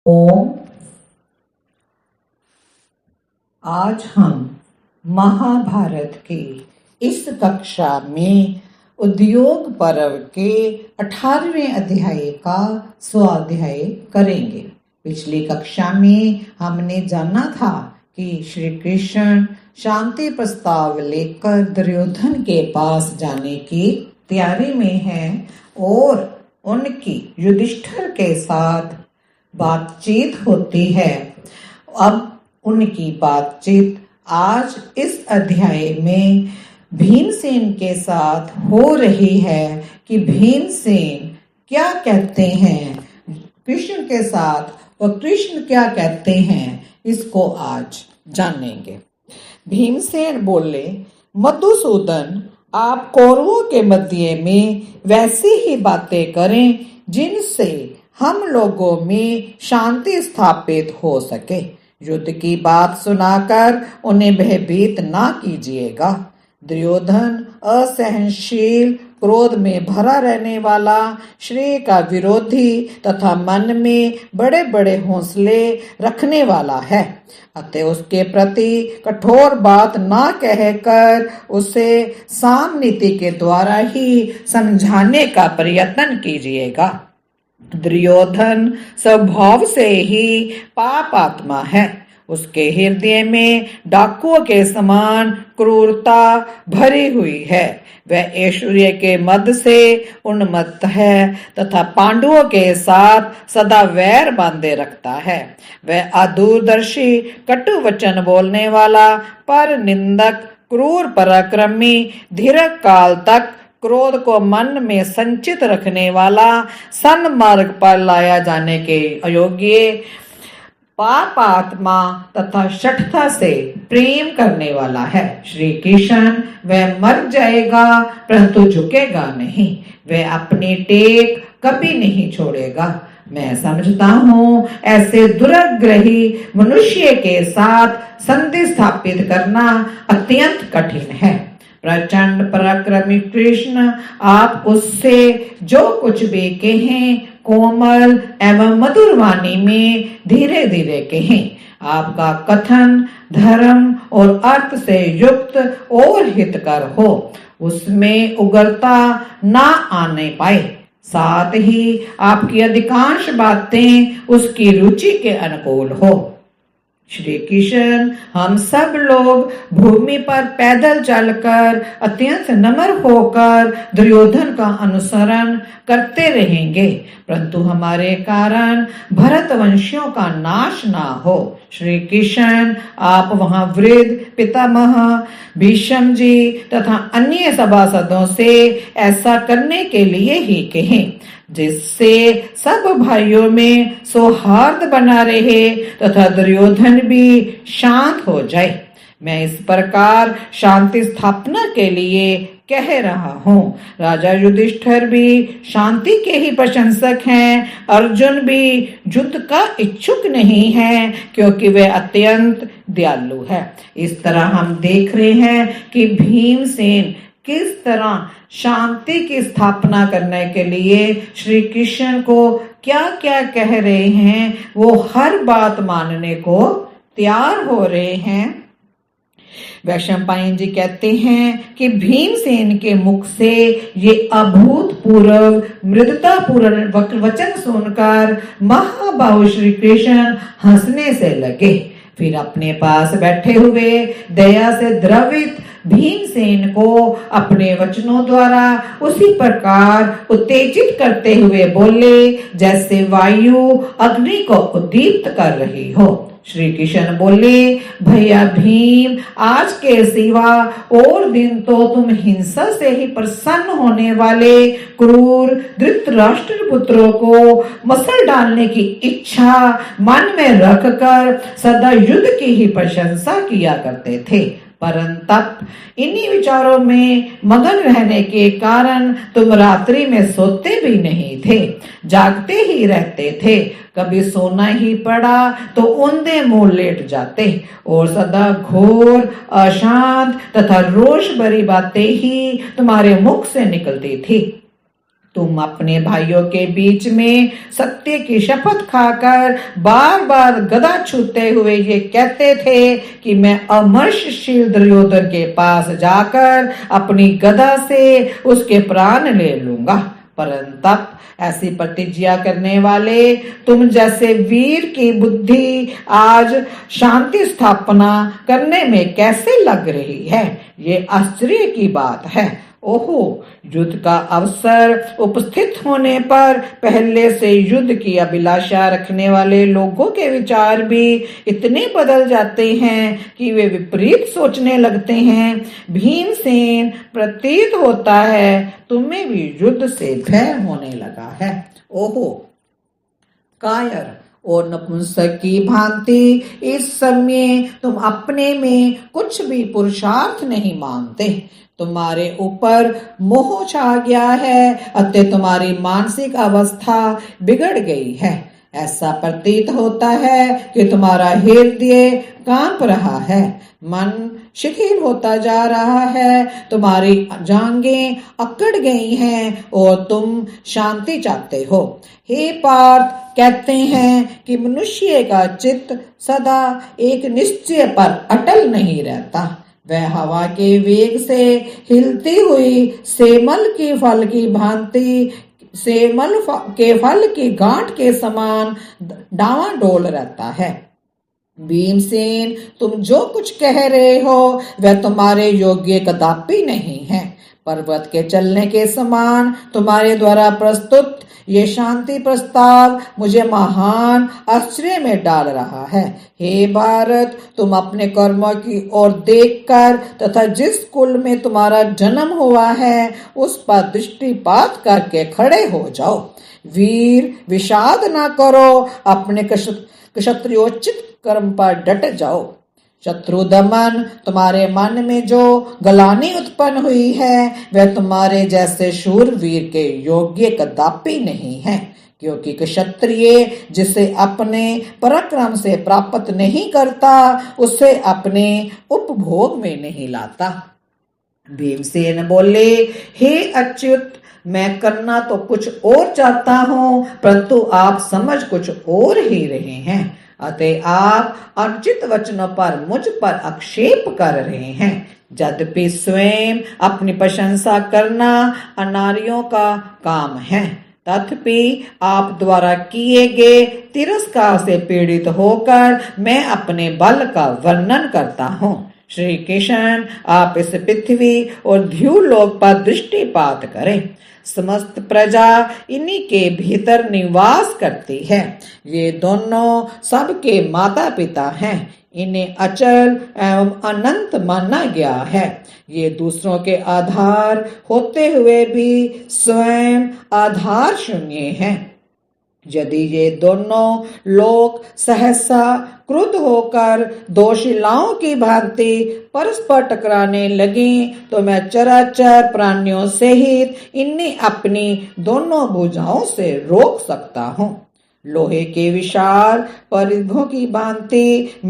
ओम। आज हम महाभारत की इस कक्षा में उद्योग पर्व के 18वें अध्याय का स्वाध्याय करेंगे। पिछली कक्षा में हमने जाना था कि श्री कृष्ण शांति प्रस्ताव लेकर दुर्योधन के पास जाने की तैयारी में हैं और उनकी युधिष्ठिर के साथ बातचीत होती है। अब उनकी बातचीत आज इस अध्याय में भीमसेन के साथ हो रही है कि भीमसेन क्या कहते हैं कृष्ण के साथ और कृष्ण क्या कहते हैं, इसको आज जानेंगे। भीमसेन बोले, मधुसूदन, आप कौरवों के मध्य में वैसी ही बातें करें जिनसे हम लोगों में शांति स्थापित हो सके। युद्ध की बात सुनाकर उन्हें भयभीत ना कीजिएगा। दुर्योधन असहनशील, क्रोध में भरा रहने वाला, श्रेय का विरोधी तथा मन में बड़े बड़े हौसले रखने वाला है। अतः उसके प्रति कठोर बात ना कहकर उसे सामनीति के द्वारा ही समझाने का प्रयत्न कीजिएगा। दुर्योधन स्वभाव से ही पाप आत्मा है। उसके हृदय में डाकुओं के समान क्रूरता भरी हुई है। वह ऐश्वर्य के मद से उन्मत्त है तथा पांडवों के साथ सदा वैर बांधे रखता है। वह अदूरदर्शी, कटु वचन बोलने वाला, पर निंदक, क्रूर पराक्रमी, दीर्घ काल तक क्रोध को मन में संचित रखने वाला, सन्मार्ग पर लाया जाने के अयोग्य, पापात्मा तथा शठता से प्रेम करने वाला है। श्री कृष्ण वह मर जाएगा परंतु झुकेगा नहीं। वह अपनी टेक कभी नहीं छोड़ेगा। मैं समझता हूँ ऐसे दुराग्रही मनुष्य के साथ संधि स्थापित करना अत्यंत कठिन है। प्रचंड पराक्रमी कृष्ण, आप उससे जो कुछ भी कहें कोमल एवं मधुर वाणी में धीरे धीरे कहें। आपका कथन धर्म और अर्थ से युक्त और हितकर हो, उसमें उग्रता ना आने पाए। साथ ही आपकी अधिकांश बातें उसकी रुचि के अनुकूल हो। श्री कृष्ण, हम सब लोग भूमि पर पैदल चलकर अत्यंत नम्र होकर दुर्योधन का अनुसरण करते रहेंगे, परंतु हमारे कारण भरतवंशियों का नाश ना हो। श्री कृष्ण, आप वहां वृद्ध पितामह भीष्म जी तथा अन्य सभासदों से ऐसा करने के लिए ही कहें, जिससे सब भाइयों में सौहार्द बना रहे तथा दुर्योधन भी शांत हो जाए। मैं इस प्रकार शांति स्थापना के लिए कह रहा हूँ। राजा युधिष्ठिर भी शांति के ही प्रशंसक हैं। अर्जुन भी युद्ध का इच्छुक नहीं है क्योंकि वह अत्यंत दयालु है। इस तरह हम देख रहे हैं कि भीमसेन किस तरह शांति की स्थापना करने के लिए श्री कृष्ण को क्या क्या कह रहे हैं, वो हर बात मानने को तैयार हो रहे हैं। वैशंपायन जी कहते हैं कि भीमसेन के मुख से ये अभूतपूर्व मृदुतापूर्ण वचन सुनकर महाबाहु श्री कृष्ण हंसने से लगे। फिर अपने पास बैठे हुए दया से द्रवित भीमसेन को अपने वचनों द्वारा उसी प्रकार उत्तेजित करते हुए बोले जैसे वायु अग्नि को उद्दीप्त कर रही हो। श्री कृष्ण बोले, भैया भीम, आज के सिवा और दिन तो तुम हिंसा से ही प्रसन्न होने वाले क्रूर धृतराष्ट्र पुत्रों को मसल डालने की इच्छा मन में रखकर सदा युद्ध की ही प्रशंसा किया करते थे। परंतु इन्हीं विचारों में मगन रहने के कारण तुम रात्रि में सोते भी नहीं थे, जागते ही रहते थे। कभी सोना ही पड़ा तो औंधे मुंह लेट जाते और सदा घोर अशांत तथा रोष भरी बातें ही तुम्हारे मुख से निकलती थी। तुम अपने भाइयों के बीच में सत्य की शपथ खाकर बार बार गदा छूते हुए ये कहते थे कि मैं अमर्षशील दुर्योधन के पास जाकर अपनी गदा से उसके प्राण ले लूंगा। परंतु ऐसी प्रतिज्ञा करने वाले तुम जैसे वीर की बुद्धि आज शांति स्थापना करने में कैसे लग रही है, ये आश्चर्य की बात है। ओहो, युद्ध का अवसर उपस्थित होने पर पहले से युद्ध की अभिलाषा रखने वाले लोगों के विचार भी इतने बदल जाते हैं कि वे विपरीत सोचने लगते हैं। भीमसेन, प्रतीत होता है तुम्हें भी युद्ध से भय होने लगा है। ओहो, कायर और नपुंसक की भांति इस समय तुम अपने में कुछ भी पुरुषार्थ नहीं मानते। तुम्हारे ऊपर मोह छा गया है, अतः तुम्हारी मानसिक अवस्था बिगड़ गई है। ऐसा प्रतीत होता है कि तुम्हारा हृदय कांप रहा है, मन शिथिल होता जा रहा है, तुम्हारी जांघें अकड़ गई हैं और तुम शांति चाहते हो। हे पार्थ, कहते हैं कि मनुष्य का चित्त सदा एक निश्चय पर अटल नहीं रहता। वह हवा के वेग से हिलती हुई सेमल के फल की भांति सेमल के फल की गांठ के समान डावाडोल रहता है। भीमसेन, तुम जो कुछ कह रहे हो वह तुम्हारे योग्य कदापि नहीं है। पर्वत के चलने के समान तुम्हारे द्वारा प्रस्तुत ये शांति प्रस्ताव मुझे महान आश्चर्य में डाल रहा है। हे भारत, तुम अपने कर्मों की ओर देखकर तथा जिस कुल में तुम्हारा जन्म हुआ है उस पर दृष्टिपात करके खड़े हो जाओ। वीर, विषाद ना करो, अपने क्षत्रियोचित कर्म पर डट जाओ। शत्रु दमन, तुम्हारे मन में जो गलानी उत्पन्न हुई है वह तुम्हारे जैसे शूरवीर के योग्य कदापि नहीं है, क्योंकि क्षत्रिय जिसे अपने पराक्रम से प्राप्त नहीं करता उसे अपने उपभोग में नहीं लाता। भीमसेन बोले, हे अच्युत, मैं करना तो कुछ और चाहता हूँ, परंतु आप समझ कुछ और ही रहे हैं। अतः आप अनुचित वचनों पर मुझ पर आक्षेप कर रहे हैं। यद्यपि स्वयं अपनी प्रशंसा करना अनार्यों का काम है, तथापि आप द्वारा किए गए तिरस्कार से पीड़ित होकर मैं अपने बल का वर्णन करता हूँ। श्री कृष्ण, आप इस पृथ्वी और ध्युलोक पर दृष्टिपात करें। समस्त प्रजा इन्हीं के भीतर निवास करती है। ये दोनों सबके माता पिता हैं। इन्हें अचल एवं अनंत माना गया है। ये दूसरों के आधार होते हुए भी स्वयं आधार शून्य हैं। यदि ये दोनों लोग सहसा क्रुद्ध होकर दो शिलाओं की भांति परस्पर टकराने लगे तो मैं चराचर प्राणियों सहित इन्हें अपनी दोनों भुजाओं से रोक सकता हूँ। लोहे के विशाल परिघों की भांति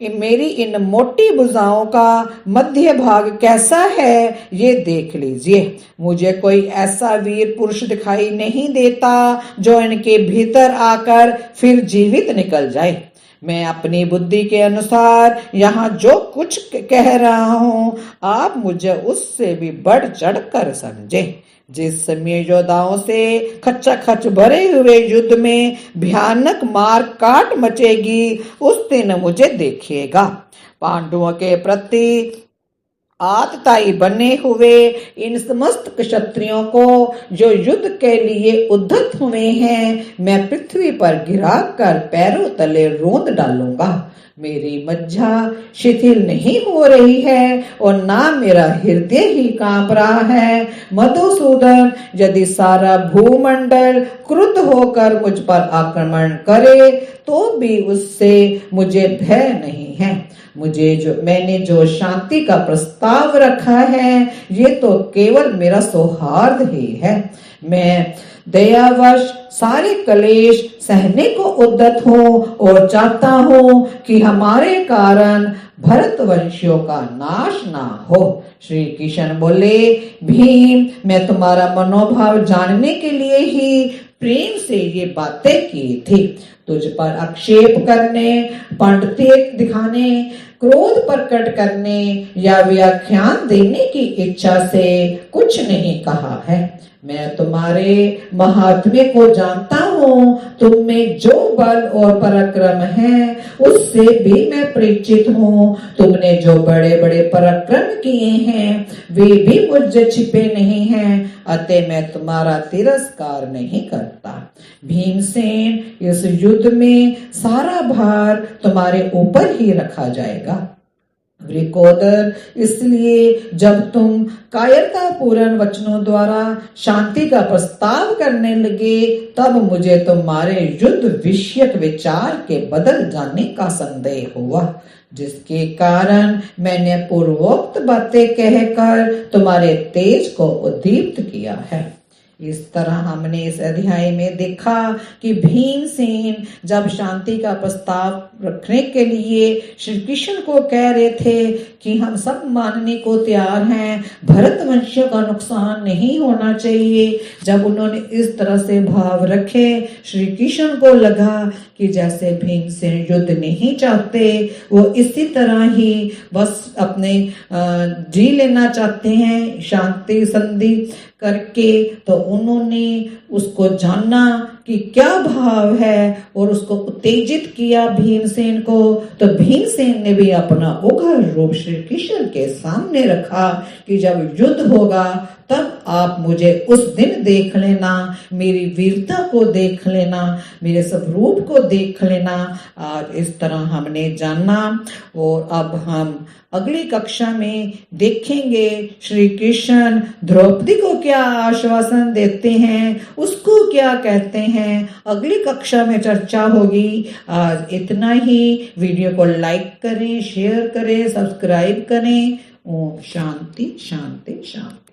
मेरी इन मोटी भुजाओं का मध्य भाग कैसा है ये देख लीजिए। मुझे कोई ऐसा वीर पुरुष दिखाई नहीं देता जो इनके भीतर आकर फिर जीवित निकल जाए। मैं अपनी बुद्धि के अनुसार यहाँ जो कुछ कह रहा हूँ आप मुझे उससे भी बढ़ चढ़ कर समझे। जिस समय योद्धाओं से खचाखच भरे हुए युद्ध में भयानक मार काट मचेगी उस दिन मुझे देखिएगा। पांडवों के प्रति आतताई बने हुए इन समस्त क्षत्रियों को जो युद्ध के लिए उद्धत हुए हैं मैं पृथ्वी पर गिरा कर पैरों तले रोंद डालूंगा। मेरी मज्जा शिथिल नहीं हो रही है और ना मेरा हृदय ही कांप रहा है। मधुसूदन, यदि सारा भूमंडल क्रुद्ध होकर मुझ पर आक्रमण करे तो भी उससे मुझे भय नहीं है। मैंने जो शांति का प्रस्ताव रखा है ये तो केवल मेरा सौहार्द ही है। मैं दयावश सारे कलेश सहने को उद्यत हूँ और चाहता हूँ कि हमारे कारण भरतवंशियों का नाश ना हो। श्री कृष्ण बोले, भीम, मैं तुम्हारा मनोभाव जानने के लिए ही प्रेम से ये बातें की थी। तुझ पर आक्षेप करने, पंडित दिखाने, क्रोध प्रकट करने या व्याख्यान देने की इच्छा से कुछ नहीं कहा है। मैं तुम्हारे महात्म्य को जानता हूँ। तुम में जो बल और पराक्रम है उससे भी मैं परिचित हूँ। तुमने जो बड़े बड़े पराक्रम किए हैं वे भी मुझसे छिपे नहीं हैं, अतः मैं तुम्हारा तिरस्कार नहीं करता। भीमसेन, इस युद्ध में सारा भार तुम्हारे ऊपर ही रखा जाएगा। वृकोदर, इसलिए जब तुम कायरता पूर्ण वचनों द्वारा शांति का प्रस्ताव करने लगे तब मुझे तुम्हारे युद्ध विषयक विचार के बदल जाने का संदेह हुआ, जिसके कारण मैंने पूर्वोक्त बातें कहकर तुम्हारे तेज को उद्दीप्त किया है। इस तरह हमने इस अध्याय में देखा कि भीमसेन जब शांति का प्रस्ताव रखने के लिए श्री कृष्ण को कह रहे थे कि हम सब मानने को तैयार हैं, भरतवंशियों का नुकसान नहीं होना चाहिए, जब उन्होंने इस तरह से भाव रखे, श्री कृष्ण को लगा कि जैसे भीमसेन युद्ध नहीं चाहते, वो इसी तरह ही बस अपने जी लेना चाहते हैं शांति संधि करके, तो उन्होंने उसको जाना कि क्या भाव है और उसको उत्तेजित किया भीमसेन को। तो भीमसेन ने भी अपना उग्र रूप श्री कृष्ण के सामने रखा कि जब युद्ध होगा तब आप मुझे उस दिन देख लेना, मेरी वीरता को देख लेना, मेरे स्वरूप को देख लेना। आज इस तरह हमने जाना और अब हम अगली कक्षा में देखेंगे श्री कृष्ण द्रौपदी को क्या आश्वासन देते हैं, उसको क्या कहते हैं। अगली कक्षा में चर्चा होगी। आज इतना ही। वीडियो को लाइक करें, शेयर करें, सब्सक्राइब करें। ओम शांति शांति शांति।